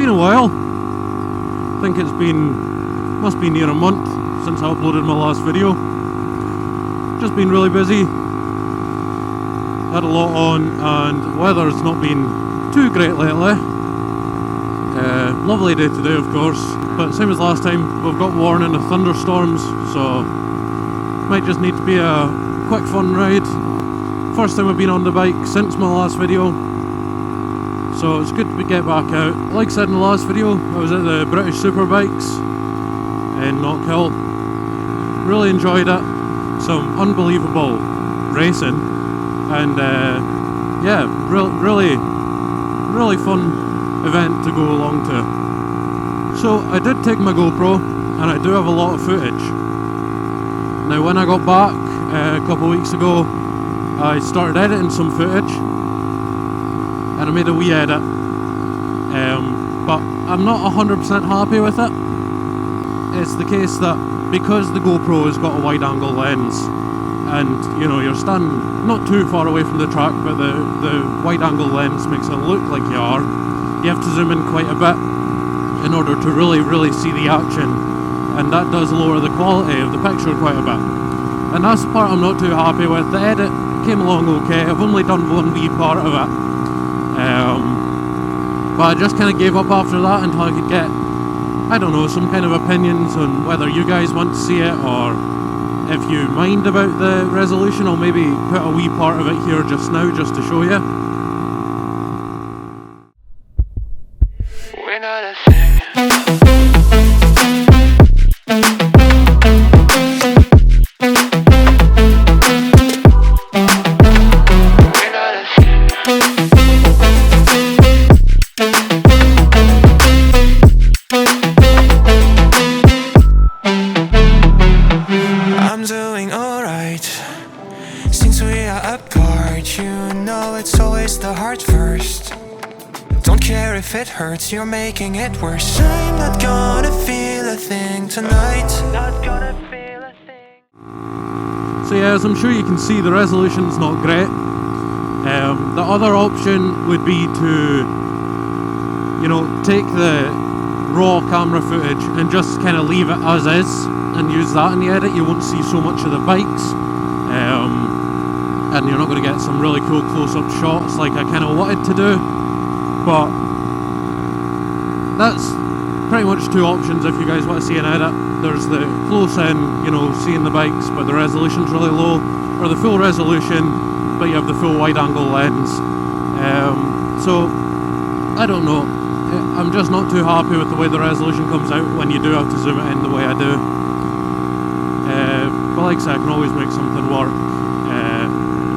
been a while. I think must be near a month since I uploaded my last video. Just been really busy. Had a lot on, and the weather's not been too great lately. Lovely day today, of course, but same as last time, we've got warning of thunderstorms, so might just need to be a quick fun ride. First time I've been on the bike since my last video, so it's good to get back out. Like I said in the last video, I was at the British Superbikes in Knockhill. Really enjoyed it. Some unbelievable racing, and yeah, really fun event to go along to. So I did take my GoPro, and I do have a lot of footage. Now when I got back a couple of weeks ago, I started editing some footage, and I made a wee edit, but I'm not 100% happy with it. It's the case that because the GoPro has got a wide angle lens, and you know, you're standing not too far away from the track, but the wide angle lens makes it look like you are. You have to zoom in quite a bit in order to really see the action, and that does lower the quality of the picture quite a bit. And that's the part I'm not too happy with. The edit came along okay. I've only done one wee part of it, but I just kind of gave up after that until I could get, I don't know, some kind of opinions on whether you guys want to see it, or if you mind about the resolution. I'll maybe put a wee part of it here just now, just to show you. We're not a thing. I'm doing alright. Since we are apart, you know it's always the heart first. Don't care if it hurts, you're making it worse. I'm not gonna feel a thing tonight. Not gonna feel a thing. So yeah, as I'm sure you can see, the resolution's not great. The other option would be to, you know, take the raw camera footage and just kind of leave it as is and use that in the edit. You won't see so much of the bikes, and you're not going to get some really cool close-up shots like I kind of wanted to do. But that's pretty much two options if you guys want to see an edit. There's the close-in, you know, seeing the bikes but the resolution's really low, or the full resolution but you have the full wide-angle lens. So I don't know. I'm just not too happy with the way the resolution comes out when you do have to zoom it in the way I do. But like I said, I can always make something work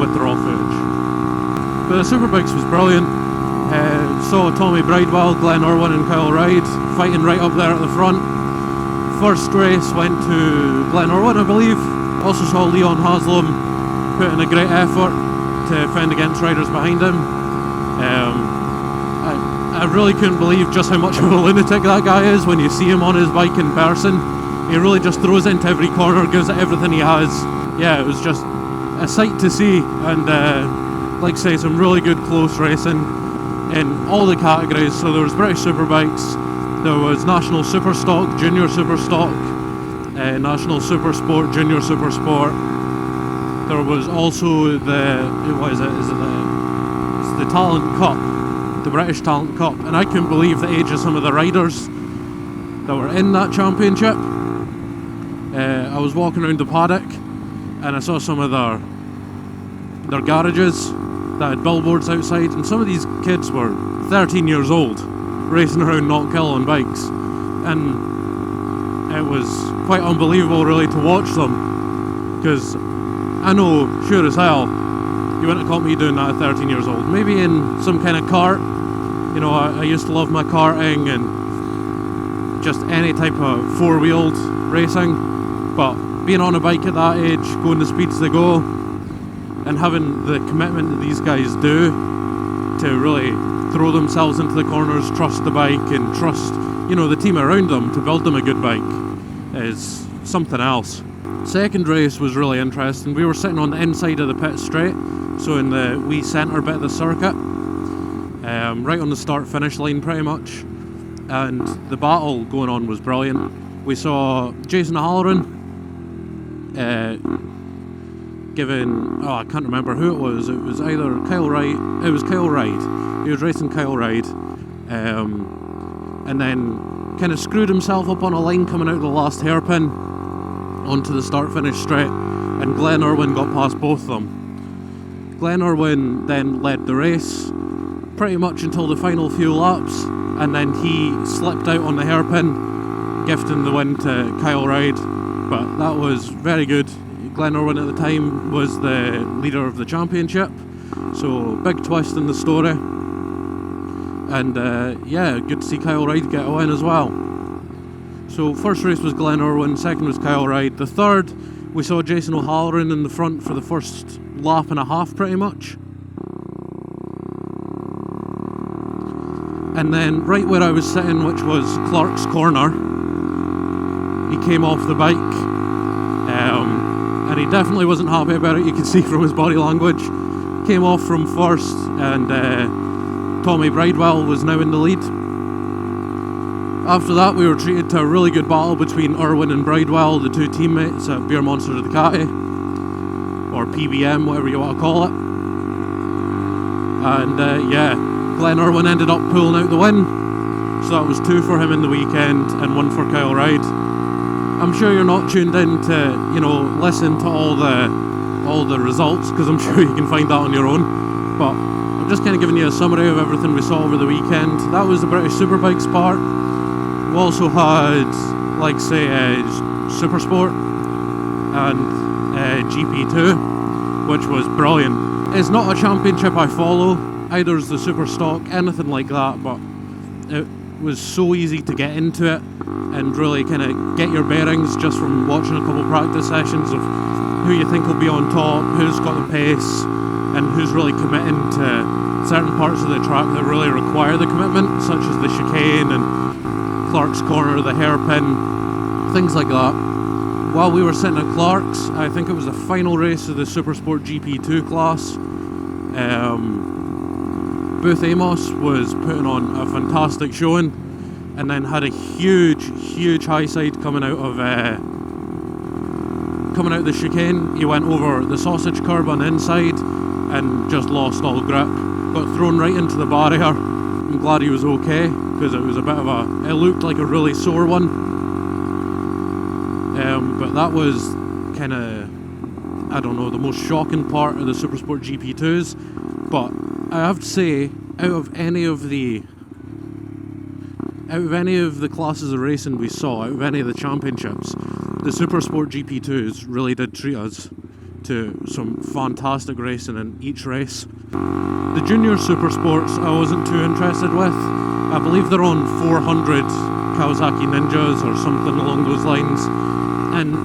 with the raw footage. But the Superbikes was brilliant. Saw Tommy Bridewell, Glenn Irwin and Kyle Ride fighting right up there at the front. First race went to Glenn Irwin, I believe. Also saw Leon Haslam put in a great effort to fend against riders behind him. I really couldn't believe just how much of a lunatic that guy is when you see him on his bike in person. He really just throws it into every corner, gives it everything he has. Yeah, it was just a sight to see, and like I say, some really good close racing in all the categories. So there was British Superbikes, there was National Superstock, Junior Superstock, National Supersport, Junior Supersport. There was also the, what is it? It's the Talent Cup, the British Talent Cup, and I couldn't believe the age of some of the riders that were in that championship. I was walking around the paddock and I saw some of their garages that had billboards outside, and some of these kids were 13 years old racing around Knockhill on bikes, and it was quite unbelievable really to watch them, because I know sure as hell you wouldn't have caught me doing that at 13 years old. Maybe in some kind of kart, you know, I used to love my karting and just any type of four-wheeled racing, but being on a bike at that age, going the speeds they go, and having the commitment that these guys do to really throw themselves into the corners, trust the bike and trust, you know, the team around them to build them a good bike is something else. Second race was really interesting. We were sitting on the inside of the pit straight, so in the wee centre bit of the circuit, right on the start-finish line pretty much. and the battle going on was brilliant. We saw Jason Halloran giving, I can't remember who it was either Kyle Wright, it was Kyle Wright, he was racing Kyle Wright, and then kind of screwed himself up on a line coming out of the last hairpin onto the start-finish straight, and Glenn Irwin got past both of them. Glenn Irwin then led the race pretty much until the final few laps, and then he slipped out on the hairpin, gifting the win to Kyle Wright, but that was very good. Glenn Irwin at the time was the leader of the championship, so big twist in the story, and good to see Kyle Wright get a win as well. So first race was Glenn Irwin, second was Kyle Wright, the third we saw Jason O'Halloran in the front for the first lap and a half pretty much. And then right where I was sitting, which was Clark's corner, he came off the bike, and he definitely wasn't happy about it, you could see from his body language. Came off from first, and Tommy Bridewell was now in the lead. After that, we were treated to a really good battle between Irwin and Bridewell, the two teammates at Beer Monster Ducati, or PBM, whatever you want to call it. And Glenn Irwin ended up pulling out the win, so that was 2 for him in the weekend and 1 for Kyle Wright. I'm sure you're not tuned in to, listen to all the results, because I'm sure you can find that on your own, but I'm just kind of giving you a summary of everything we saw over the weekend. That was the British Superbikes part. We also had, Supersport and GP2, which was brilliant. It's not a championship I follow, either is the Superstock, anything like that, but it was so easy to get into it and really kind of get your bearings just from watching a couple practice sessions of who you think will be on top, who's got the pace, and who's really committing to certain parts of the track that really require the commitment, such as the chicane and Clark's corner, the hairpin, things like that. While we were sitting at Clark's, I think it was the final race of the Supersport GP2 class, Booth Amos was putting on a fantastic showing, and then had a huge high side coming out of the chicane. He went over the sausage curb on the inside and just lost all grip. Got thrown right into the barrier. I'm glad he was okay, because it was it looked like a really sore one. But that was kind of, the most shocking part of the Supersport GP2s. But I have to say, out of any of the classes of racing we saw, out of any of the championships, the Supersport GP2s really did treat us to some fantastic racing in each race. The Junior Supersports I wasn't too interested with. I believe they're on 400 Kawasaki Ninjas or something along those lines. And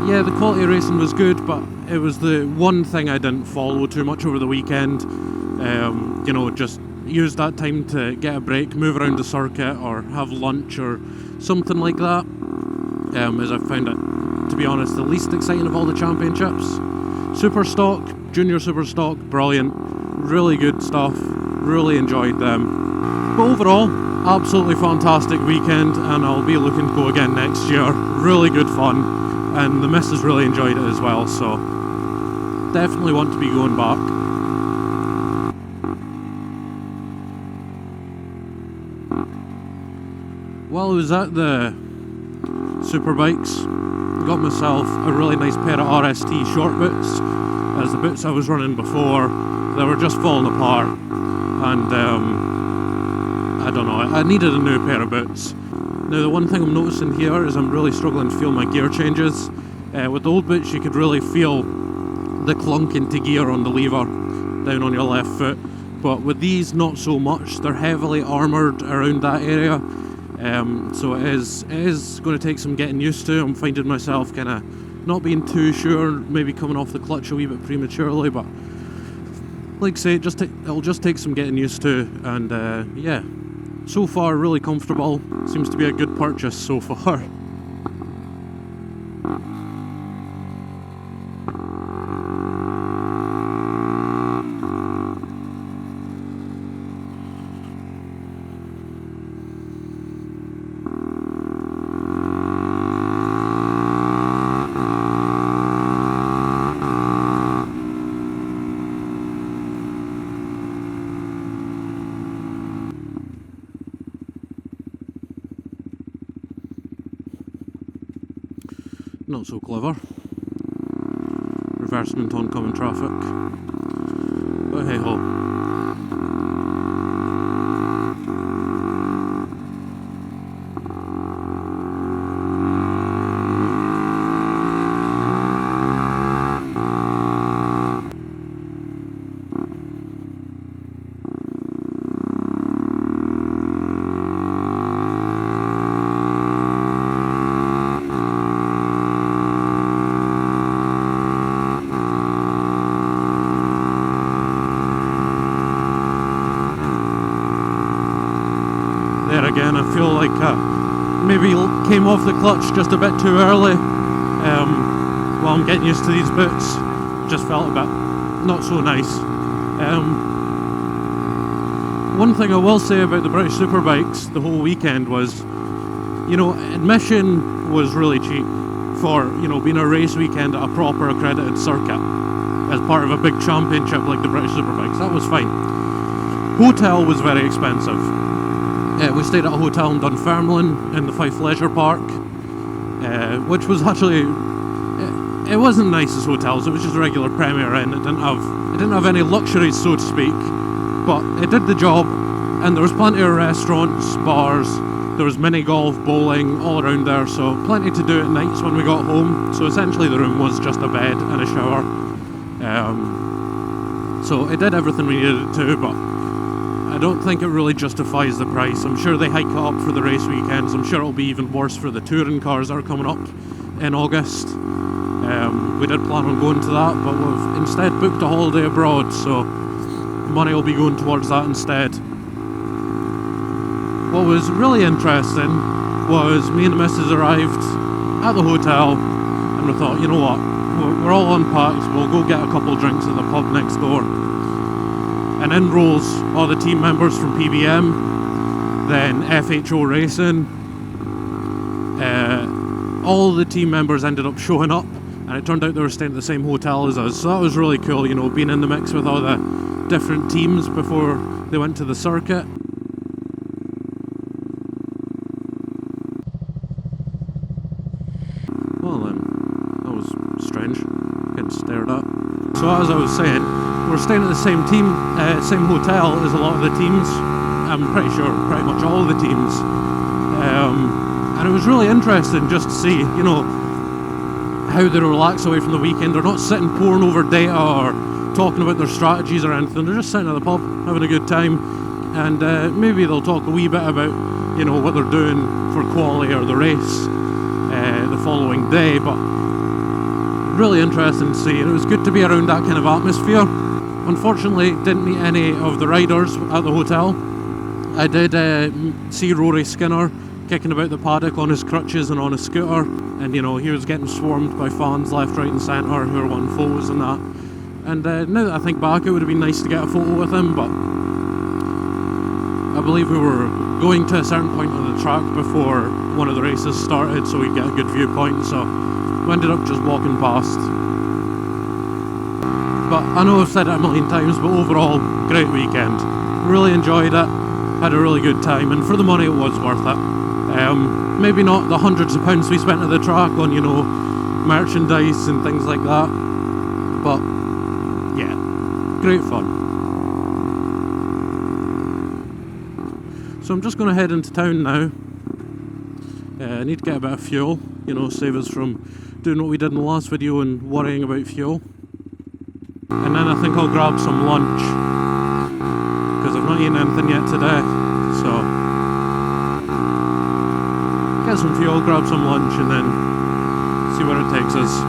yeah, the quality of racing was good, but it was the one thing I didn't follow too much over the weekend. Just use that time to get a break, move around the circuit, or have lunch or something like that. As I found it, to be honest, the least exciting of all the championships. Superstock, Junior Superstock, brilliant, really good stuff, really enjoyed them. But overall, absolutely fantastic weekend, and I'll be looking to go again next year. Really good fun, and the missus really enjoyed it as well, so definitely want to be going back. While I was at the Superbikes, got myself a really nice pair of RST short boots, as the boots I was running before, they were just falling apart, and I needed a new pair of boots. Now the one thing I'm noticing here is I'm really struggling to feel my gear changes. With the old boots you could really feel the clunk into gear on the lever down on your left foot, but with these not so much. They're heavily armoured around that area. So it is going to take some getting used to. I'm finding myself kind of not being too sure, maybe coming off the clutch a wee bit prematurely, but like I say, it'll just take some getting used to, and so far really comfortable. Seems to be a good purchase so far. Not so clever. Reversing into oncoming traffic. But hey ho. There again, I feel like maybe came off the clutch just a bit too early. While I'm getting used to these boots, just felt a bit not so nice. One thing I will say about the British Superbikes the whole weekend was, you know, admission was really cheap for, you know, being a race weekend at a proper accredited circuit as part of a big championship like the British Superbikes. That was fine. Hotel was very expensive. We stayed at a hotel in Dunfermline in the Fife Leisure Park, which was actually, it wasn't the nicest hotels. It was just a regular Premier Inn. It didn't have any luxuries, so to speak, but it did the job. And there was plenty of restaurants, bars. There was mini golf, bowling, all around there. So plenty to do at nights when we got home. So essentially, the room was just a bed and a shower. So it did everything we needed it to, but I don't think it really justifies the price. I'm sure they hike it up for the race weekends. I'm sure it'll be even worse for the touring cars that are coming up in August. We did plan on going to that, but we've instead booked a holiday abroad, so money will be going towards that instead. What was really interesting was me and the missus arrived at the hotel, and we thought, you know what, we're all unpacked, we'll go get a couple of drinks at the pub next door. And in rolls all the team members from PBM, then FHO Racing. All the team members ended up showing up, and it turned out they were staying at the same hotel as us. So that was really cool, you know, being in the mix with all the different teams before they went to the circuit. Well then, that was strange, getting stared at. So as I was saying, we're staying at the same same hotel as a lot of the teams. I'm pretty sure pretty much all of the teams. And it was really interesting just to see, you know, how they relax away from the weekend. They're not sitting poring over data or talking about their strategies or anything. They're just sitting at the pub, having a good time. And maybe they'll talk a wee bit about, you know, what they're doing for quali or the race the following day. But really interesting to see. It was good to be around that kind of atmosphere. Unfortunately, didn't meet any of the riders at the hotel. I did see Rory Skinner kicking about the paddock on his crutches and on a scooter, and you know, he was getting swarmed by fans left, right and centre who were wanting photos and that. And now that I think back, it would have been nice to get a photo with him, but I believe we were going to a certain point on the track before one of the races started, so we'd get a good viewpoint, so we ended up just walking past. But I know I've said it a million times, but overall, great weekend. Really enjoyed it, had a really good time, and for the money it was worth it. Maybe not the hundreds of pounds we spent at the track on, you know, merchandise and things like that, but yeah, great fun. So I'm just going to head into town now. I need to get a bit of fuel, you know, save us from doing what we did in the last video and worrying about fuel. And then I think I'll grab some lunch, because I've not eaten anything yet today, so get some fuel, grab some lunch, and then see where it takes us.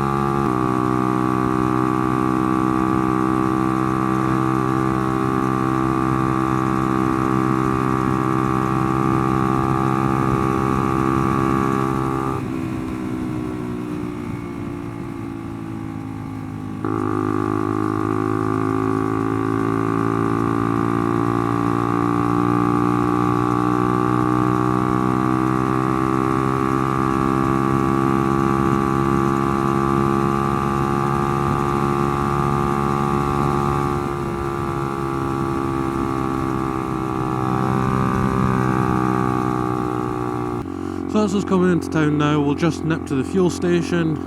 So as us coming into town now, we'll just nip to the fuel station,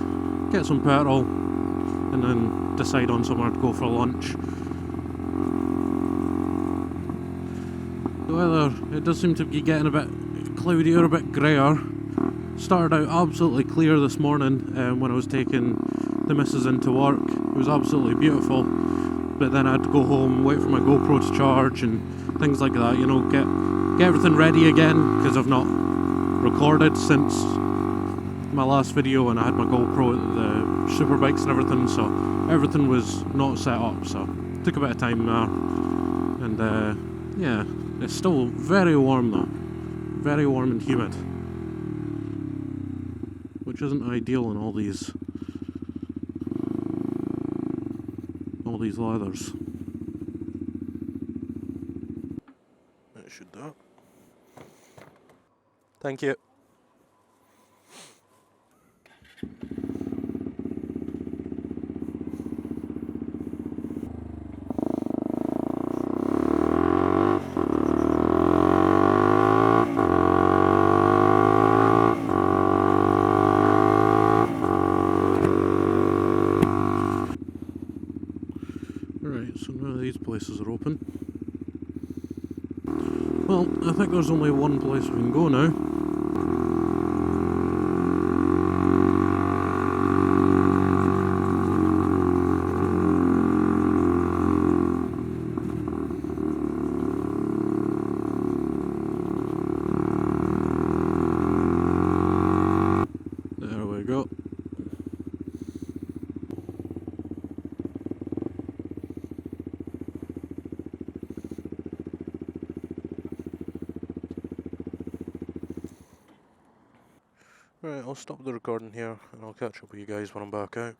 get some petrol, and then decide on somewhere to go for lunch. The weather, it does seem to be getting a bit cloudier, a bit greyer. Started out absolutely clear this morning when I was taking the missus into work. It was absolutely beautiful, but then I had to go home, wait for my GoPro to charge and things like that, you know, get everything ready again, because I've not recorded since my last video when I had my GoPro at the superbikes and everything, so everything was not set up, so it took a bit of time there. And yeah, it's still very warm though, very warm and humid, which isn't ideal in all these leathers. That should do it. Thank you. Right, so now these places are open. Well, I think there's only one place we can go now. There we go. Right, I'll stop the recording here and I'll catch up with you guys when I'm back out.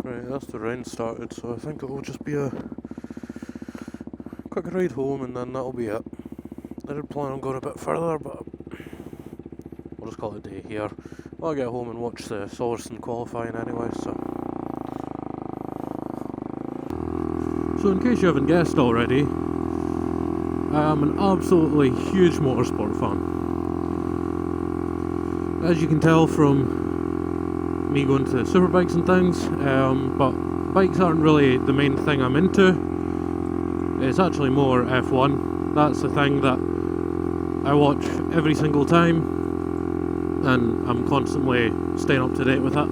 Right, that's the rain started, so I think it will just be a quick ride home and then that'll be it. I did plan on going a bit further, but we'll just call it a day here. I'll get home and watch the Silverstone qualifying anyway, so in case you haven't guessed already, I am an absolutely huge motorsport fan. As you can tell from me going to superbikes and things, but bikes aren't really the main thing I'm into. It's actually more F1. That's the thing that I watch every single time, and I'm constantly staying up to date with it.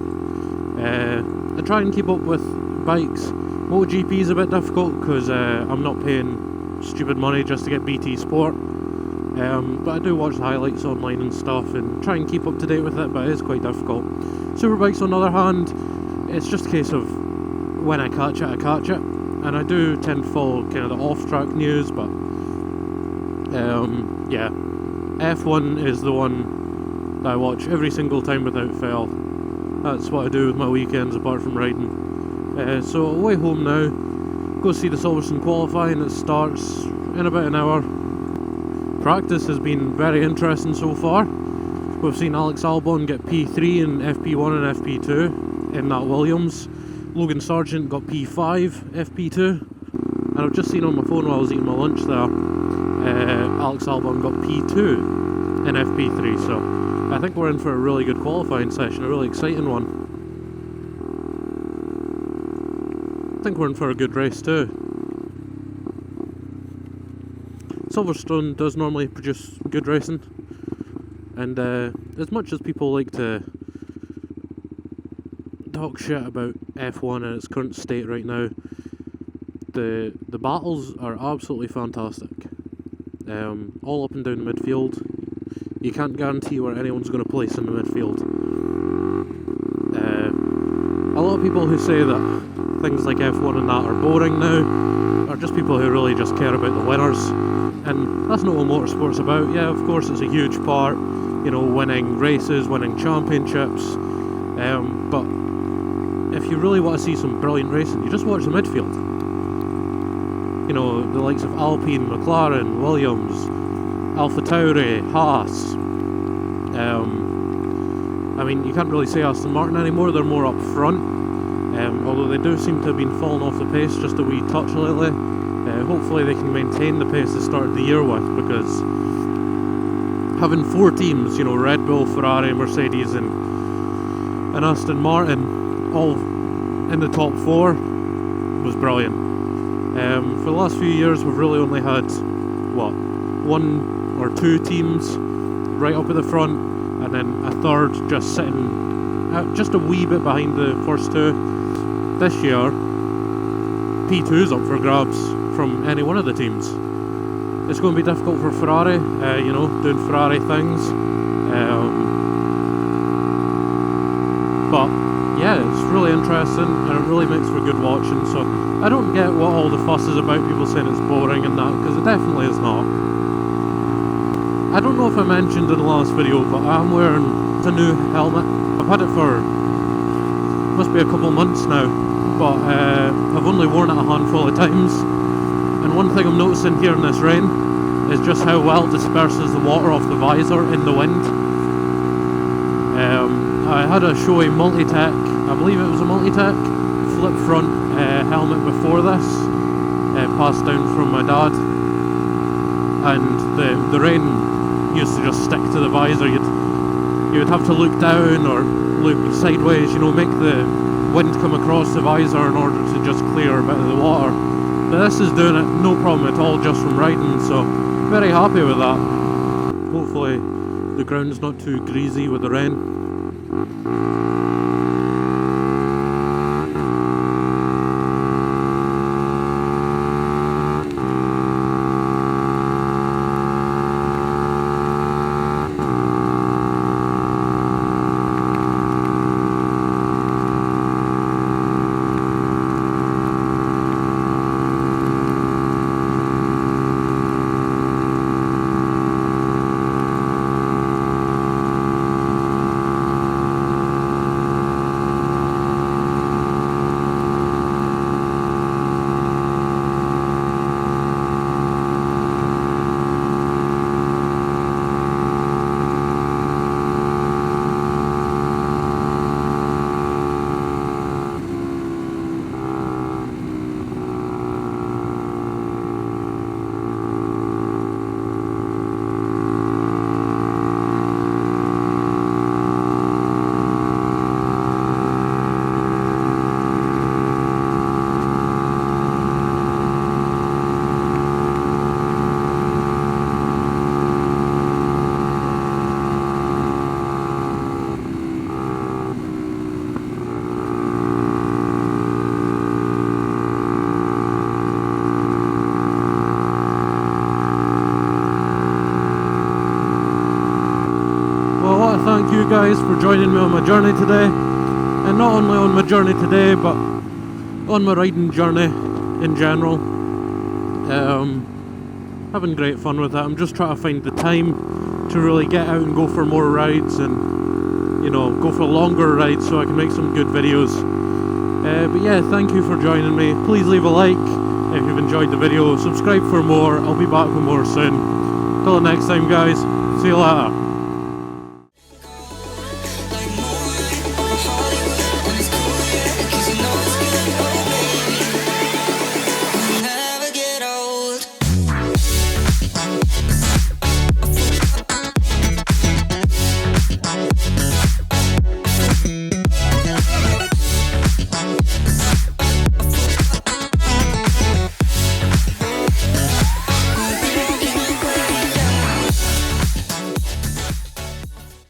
I try and keep up with bikes. MotoGP is a bit difficult because I'm not paying stupid money just to get BT Sport, but I do watch the highlights online and stuff and try and keep up to date with it, but it is quite difficult. Superbikes on the other hand, it's just a case of when I catch it, and I do tend to follow kind of the off-track news, but yeah, F1 is the one that I watch every single time without fail. That's what I do with my weekends apart from riding. So away home now, go see the Silverstone qualifying. It starts in about an hour. Practice has been very interesting so far. We've seen Alex Albon get P3 in FP1 and FP2 in that Williams. Logan Sargent got P5 FP2. And I've just seen on my phone while I was eating my lunch there, Alex Albon got P2 in FP3. So I think we're in for a really good qualifying session, a really exciting one. I think we're in for a good race too. Silverstone does normally produce good racing, and as much as people like to talk shit about F1 in its current state right now, the battles are absolutely fantastic. All up and down the midfield. You can't guarantee where anyone's going to place in the midfield. A lot of people who say that things like F1 and that are boring now are just people who really just care about the winners, and that's not what motorsport's about. Yeah, of course it's a huge part, you know, winning races, winning championships, but if you really want to see some brilliant racing, you just watch the midfield. You know, the likes of Alpine, McLaren, Williams, AlphaTauri, Haas. I mean, you can't really say Aston Martin anymore, they're more up front. Although they do seem to have been falling off the pace just a wee touch lately. Hopefully they can maintain the pace they started the year with, because having 4 teams, you know, Red Bull, Ferrari, Mercedes and Aston Martin, all in the top 4, was brilliant. For the last few years we've really only had, what, 1 or 2 teams right up at the front, and then a third just sitting just a wee bit behind the first 2. This year, P2's up for grabs from any one of the teams. It's going to be difficult for Ferrari, you know, doing Ferrari things. But yeah, it's really interesting and it really makes for good watching. So I don't get what all the fuss is about, people saying it's boring and that, because it definitely is not. I don't know if I mentioned in the last video, but I'm wearing a new helmet. I've had it for, must be a couple months now, but I've only worn it a handful of times. And one thing I'm noticing here in this rain is just how well it disperses the water off the visor in the wind. I had a Shoei Multitech, I believe it was a Multitech, flip front helmet before this, passed down from my dad, and the rain used to just stick to the visor. You would have to look down or look sideways, you know, make the wind come across the visor in order to just clear a bit of the water. But this is doing it no problem at all, just from riding, so very happy with that. Hopefully the ground's not too greasy with the rain. Thank you guys for joining me on my journey today, and not only on my journey today but on my riding journey in general. Having great fun with that. I'm just trying to find the time to really get out and go for more rides and, you know, go for longer rides so I can make some good videos. But yeah, thank you for joining me. Please leave a like if you've enjoyed the video, subscribe for more. I'll be back with more soon. Till the next time guys, see you later. like moonlight.